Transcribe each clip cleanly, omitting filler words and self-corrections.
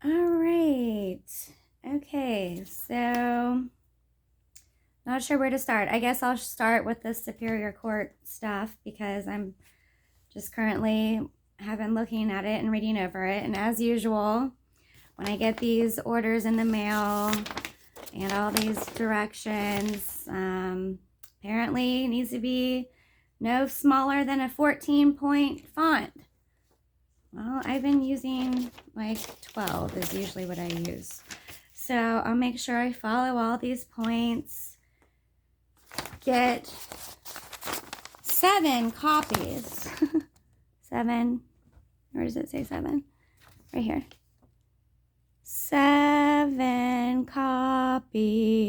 All right. Okay, so not sure where to start. I guess I'll start with the Superior Court stuff because I'm just currently have been looking at it and reading over it. And as usual, when I get these orders in the mail and all these directions, apparently it needs to be no smaller than a 14-point font. Well, I've been using like 12 is usually what I use. So I'll make sure I follow all these points. Get 7 copies. 7. Where does it say 7? Right here. 7 copies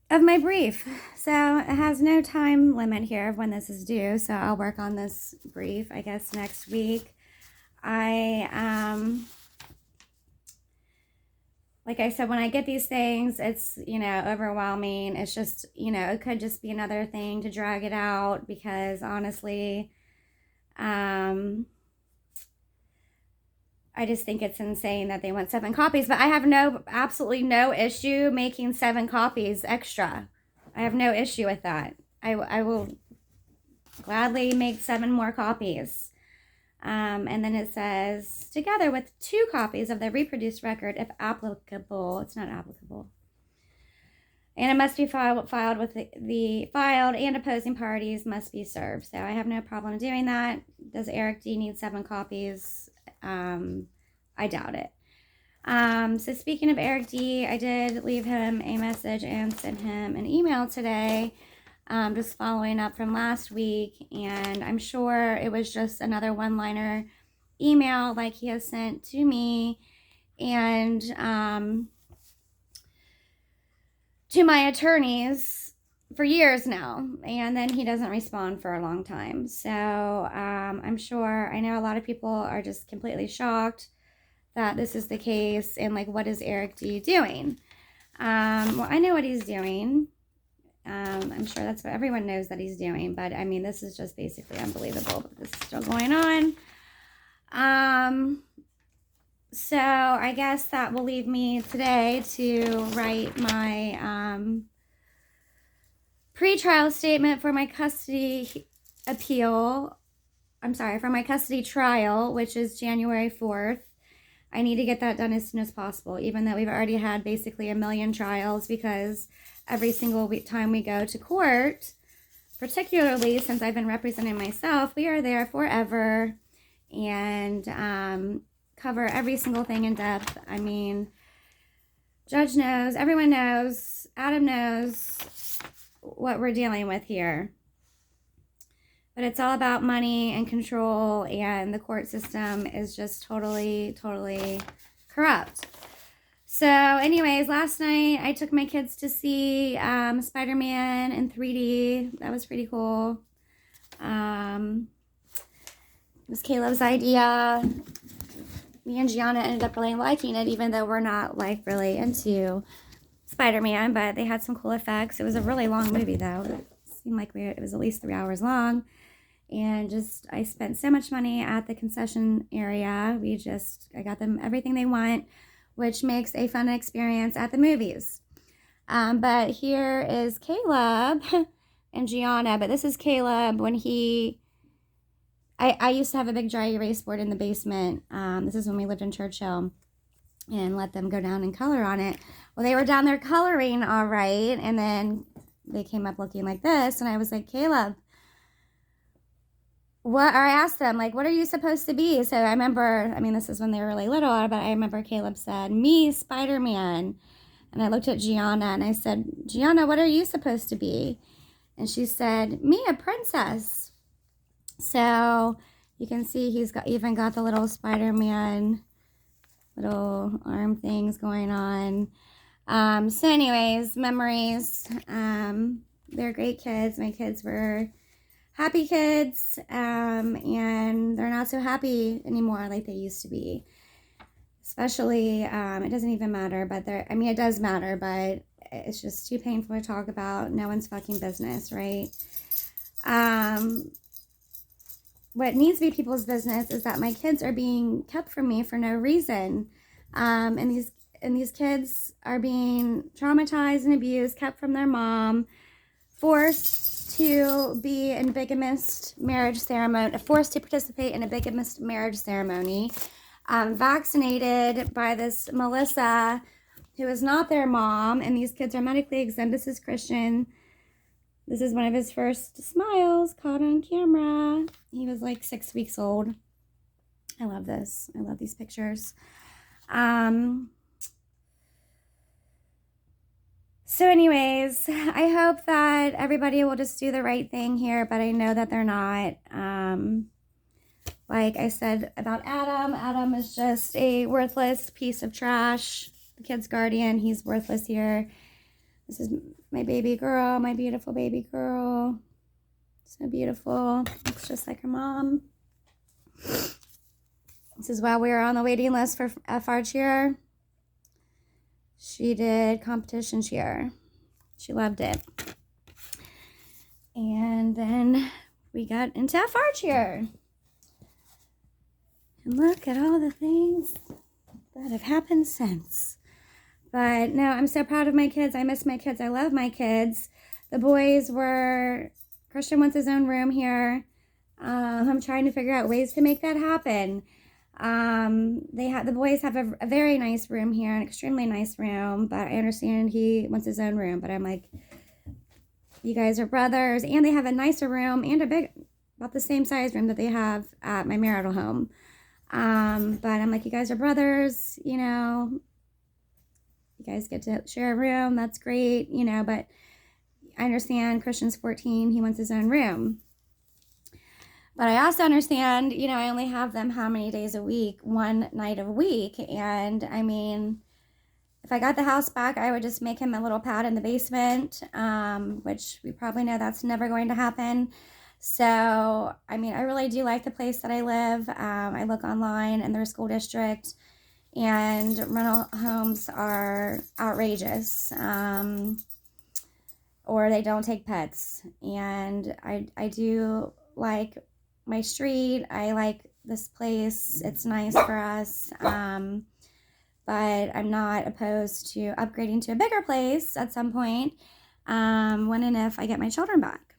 of my brief. So it has no time limit here of when this is due. So I'll work on this brief, I guess, next week. Like I said, when I get these things, it's, overwhelming. It's just, it could just be another thing to drag it out because honestly, I just think it's insane that they want 7 copies, but I have absolutely no issue making 7 copies extra. I have no issue with that. I will gladly make 7 more copies. And then it says, together with 2 copies of the reproduced record, if applicable. It's not applicable. And it must be filed with the filed and opposing parties must be served. So I have no problem doing that. Does Eric D need 7 copies? I doubt it. So speaking of Eric D, I did leave him a message and sent him an email today, just following up from last week. And I'm sure it was just another one-liner email like he has sent to me and to my attorneys for years now, and then he doesn't respond for a long time. So I'm sure, I know a lot of people are just completely shocked that this is the case, and like, what is Eric D doing? Well, I know what he's doing. I'm sure that's what everyone knows that he's doing, but I mean, this is just basically unbelievable that this is still going on. So I guess that will leave me today to write my pretrial statement for my custody appeal. I'm sorry, for my custody trial, which is January 4th. I need to get that done as soon as possible, even though we've already had basically a million trials, because every single time we go to court, particularly since I've been representing myself, we are there forever and cover every single thing in depth. I mean, judge knows, everyone knows, Adam knows what we're dealing with here. But it's all about money and control, and the court system is just totally, totally corrupt. So anyways, last night I took my kids to see Spider-Man in 3D. That was pretty cool. It was Caleb's idea. Me and Gianna ended up really liking it, even though we're not like really into Spider-Man, but they had some cool effects. It was a really long movie though. It seemed like it was at least 3 hours long. And just, I spent so much money at the concession area. I got them everything they want, which makes a fun experience at the movies. But here is Caleb and Gianna, but this is Caleb when I used to have a big dry erase board in the basement. This is when we lived in Churchill, and let them go down and color on it. Well, they were down there coloring all right, and then they came up looking like this, and I was like, Caleb, or I asked them, like, what are you supposed to be? So I remember, I mean, this is when they were really little, but I remember Caleb said, me, Spider-Man. And I looked at Gianna and I said, Gianna, what are you supposed to be? And she said, me, a princess. So you can see he's even got the little Spider-Man little arm things going on. So anyways, memories. They're great kids. My kids were happy kids, and they're not so happy anymore like they used to be. Especially, it doesn't even matter, but it does matter, but it's just too painful to talk about. No one's fucking business, right? what needs to be people's business is that my kids are being kept from me for no reason. And these kids are being traumatized and abused, kept from their mom, forced to be in bigamist marriage ceremony, forced to participate in a bigamist marriage ceremony, vaccinated by this Melissa, who is not their mom, and these kids are medically exempt. This is Christian. This is one of his first smiles caught on camera. He was like 6 weeks old. I love this. I love these pictures. So anyways, I hope that everybody will just do the right thing here, but I know that they're not. Like I said about Adam is just a worthless piece of trash. The kid's guardian, he's worthless here. This is my baby girl, my beautiful baby girl. So beautiful. Looks just like her mom. This is while we were on the waiting list for FR cheer. She did competition cheer. She loved it. And then we got into FR cheer. And look at all the things that have happened since. But no, I'm so proud of my kids. I miss my kids. I love my kids. The boys were, Christian wants his own room here. I'm trying to figure out ways to make that happen. The boys have a very nice room here, an extremely nice room, but I understand he wants his own room. But I'm like, you guys are brothers, and they have a nicer room and about the same size room that they have at my marital home. But I'm like, you guys are brothers, you know, you guys get to share a room. That's great, you know, but I understand Christian's 14. He wants his own room. But I also understand, you know, I only have them how many days a week? One night a week. And I mean, if I got the house back, I would just make him a little pad in the basement, which we probably know that's never going to happen. So, I mean, I really do like the place that I live. I look online and their school district, and rental homes are outrageous, or they don't take pets. And I do like my street. I like this place. It's nice for us. But I'm not opposed to upgrading to a bigger place at some point, when and if I get my children back.